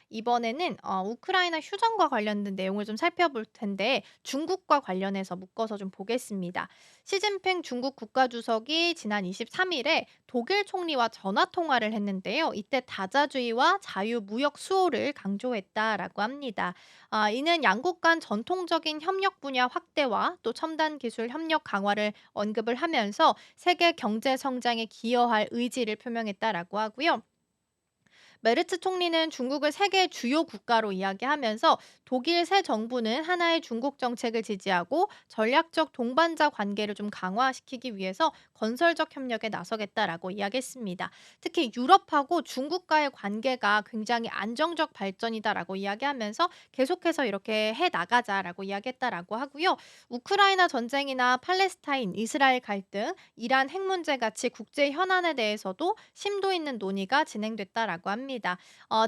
이번에는 우크라이나 휴전과 관련된 내용을 좀 살펴볼 텐데 중국과 관련해서 묶어서 좀 보겠습니다. 시진핑 중국 국가주석이 지난 23일에 독일 총리와 전화 통화를 했는데요. 이때 다자주의와 자유무역 수호를 강조했다라고 합니다. 이는 양국 간 전통적인 협력 분야 확대와 또 첨단 기술 협력 강화를 언급을 하면서 세계 경제 성장에 기여할 의지를 표명했다라고 하고요. 메르츠 총리는 중국을 세계 주요 국가로 이야기하면서 독일 새 정부는 하나의 중국 정책을 지지하고 전략적 동반자 관계를 좀 강화시키기 위해서 건설적 협력에 나서겠다라고 이야기했습니다. 특히 유럽하고 중국과의 관계가 굉장히 안정적 발전이다라고 이야기하면서 계속해서 이렇게 해 나가자라고 이야기했다라고 하고요. 우크라이나 전쟁이나 팔레스타인, 이스라엘 갈등, 이란 핵 문제 같이 국제 현안에 대해서도 심도 있는 논의가 진행됐다라고 합니다.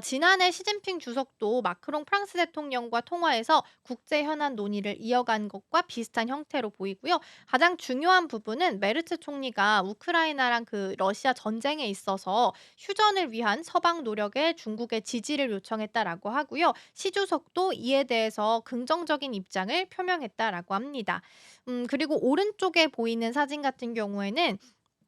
지난해 시진핑 주석도 마크롱 프랑스 대통령과 통화해서 국제 현안 논의를 이어간 것과 비슷한 형태로 보이고요. 가장 중요한 부분은 메르츠 총리가 우크라이나랑 그 러시아 전쟁에 있어서 휴전을 위한 서방 노력에 중국의 지지를 요청했다라고 하고요. 시 주석도 이에 대해서 긍정적인 입장을 표명했다라고 합니다. 그리고 오른쪽에 보이는 사진 같은 경우에는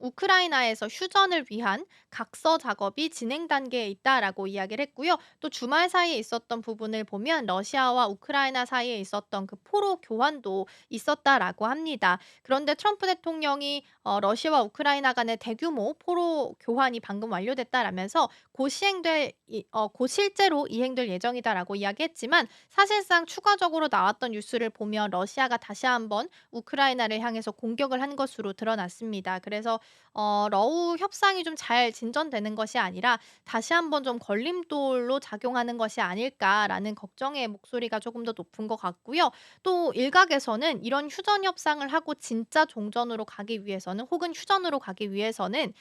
우크라이나에서 휴전을 위한 각서 작업이 진행 단계에 있다라고 이야기를 했고요. 또 주말 사이에 있었던 부분을 보면 러시아와 우크라이나 사이에 있었던 그 포로 교환도 있었다라고 합니다. 그런데 트럼프 대통령이 러시아와 우크라이나 간의 대규모 포로 교환이 방금 완료됐다라면서 곧 실제로 이행될 예정이다라고 이야기했지만 사실상 추가적으로 나왔던 뉴스를 보면 러시아가 다시 한번 우크라이나를 향해서 공격을 한 것으로 드러났습니다. 그래서 러우 협상이 좀 잘 진전되는 것이 아니라 다시 한번 좀 걸림돌로 작용하는 것이 아닐까라는 걱정의 목소리가 조금 더 높은 것 같고요. 또 일각에서는 이런 휴전 협상을 하고 진짜 종전으로 가기 위해서는 혹은 휴전으로 가기 위해서는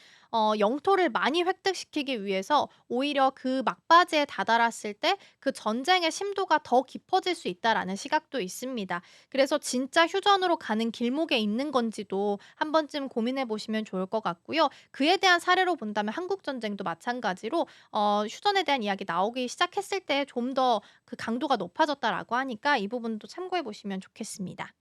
영토를 많이 획득시키기 위해서 오히려 그 막바지에 다다랐을 때 그 전쟁의 심도가 더 깊어질 수 있다라는 시각도 있습니다. 그래서 진짜 휴전으로 가는 길목에 있는 건지도 한 번쯤 고민해 보시면 좋을 것 같고요. 그에 대한 사례로 본다면 한국 전쟁도 마찬가지로 휴전에 대한 이야기 나오기 시작했을 때 좀 더 그 강도가 높아졌다라고 하니까 이 부분도 참고해 보시면 좋겠습니다.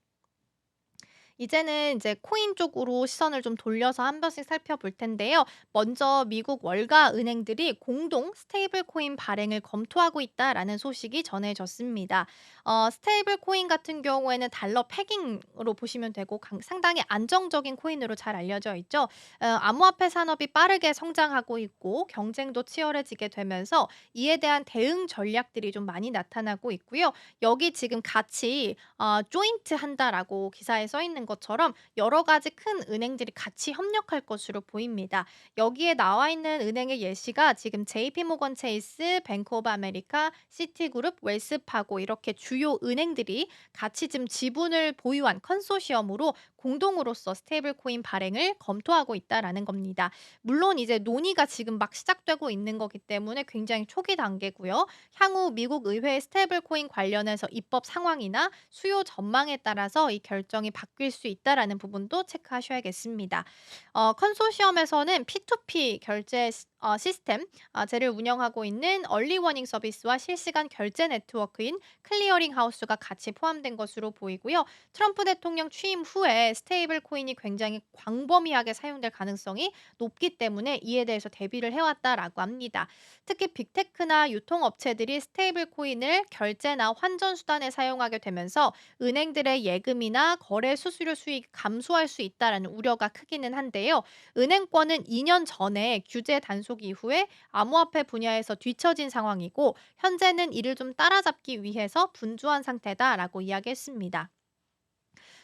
이제는 이제 코인 쪽으로 시선을 좀 돌려서 한 번씩 살펴볼 텐데요. 먼저 미국 월가 은행들이 공동 스테이블 코인 발행을 검토하고 있다라는 소식이 전해졌습니다. 스테이블 코인 같은 경우에는 달러 패깅으로 보시면 되고 상당히 안정적인 코인으로 잘 알려져 있죠. 암호화폐 산업이 빠르게 성장하고 있고 경쟁도 치열해지게 되면서 이에 대한 대응 전략들이 좀 많이 나타나고 있고요. 여기 지금 같이 조인트 한다라고 기사에 써 있는 것처럼 여러 가지 큰 은행들이 같이 협력할 것으로 보입니다. 여기에 나와 있는 은행의 예시가 지금 JP 모건 체이스, 뱅크 오브 아메리카, 시티그룹, 웰스파고 이렇게 주요 은행들이 같이 지금 지분을 보유한 컨소시엄으로 공동으로서 스테이블 코인 발행을 검토하고 있다라는 겁니다. 물론 이제 논의가 지금 막 시작되고 있는 거기 때문에 굉장히 초기 단계고요. 향후 미국 의회 스테이블 코인 관련해서 입법 상황이나 수요 전망에 따라서 이 결정이 바뀔 수 있다라는 부분도 체크하셔야겠습니다. 컨소시엄에서는 P2P 결제 시스템 를 운영하고 있는 얼리 워닝 서비스와 실시간 결제 네트워크인 클리어링 하우스가 같이 포함된 것으로 보이고요. 트럼프 대통령 취임 후에 스테이블 코인이 굉장히 광범위하게 사용될 가능성이 높기 때문에 이에 대해서 대비를 해왔다라고 합니다. 특히 빅테크나 유통업체들이 스테이블 코인을 결제나 환전 수단에 사용하게 되면서 은행들의 예금이나 거래 수수료 수익이 감소할 수 있다라는 우려가 크기는 한데요. 은행권은 2년 전에 규제 단속 이후에 암호화폐 분야에서 뒤처진 상황이고 현재는 이를 좀 따라잡기 위해서 분주한 상태다라고 이야기했습니다.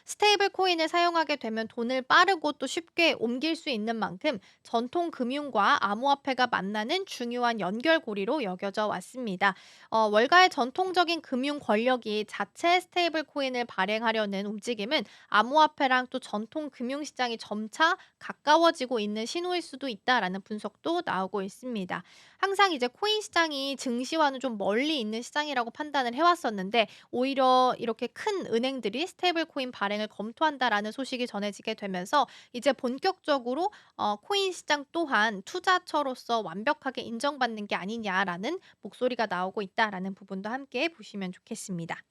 스테이블 코인을 사용하게 되면 돈을 빠르고 또 쉽게 옮길 수 있는 만큼 전통 금융과 암호화폐가 만나는 중요한 연결고리로 여겨져 왔습니다. 월가의 전통적인 금융 권력이 자체 스테이블 코인을 발행하려는 움직임은 암호화폐랑 또 전통 금융 시장이 점차 가까워지고 있는 신호일 수도 있다라는 분석도 나오고 있습니다. 항상 이제 코인 시장이 증시와는 좀 멀리 있는 시장이라고 판단을 해왔었는데 오히려 이렇게 큰 은행들이 스테이블 코인 발행 진행을 검토한다라는 소식이 전해지게 되면서 이제 본격적으로 코인 시장 또한 투자처로서 완벽하게 인정받는 게 아니냐라는 목소리가 나오고 있다라는 부분도 함께 보시면 좋겠습니다.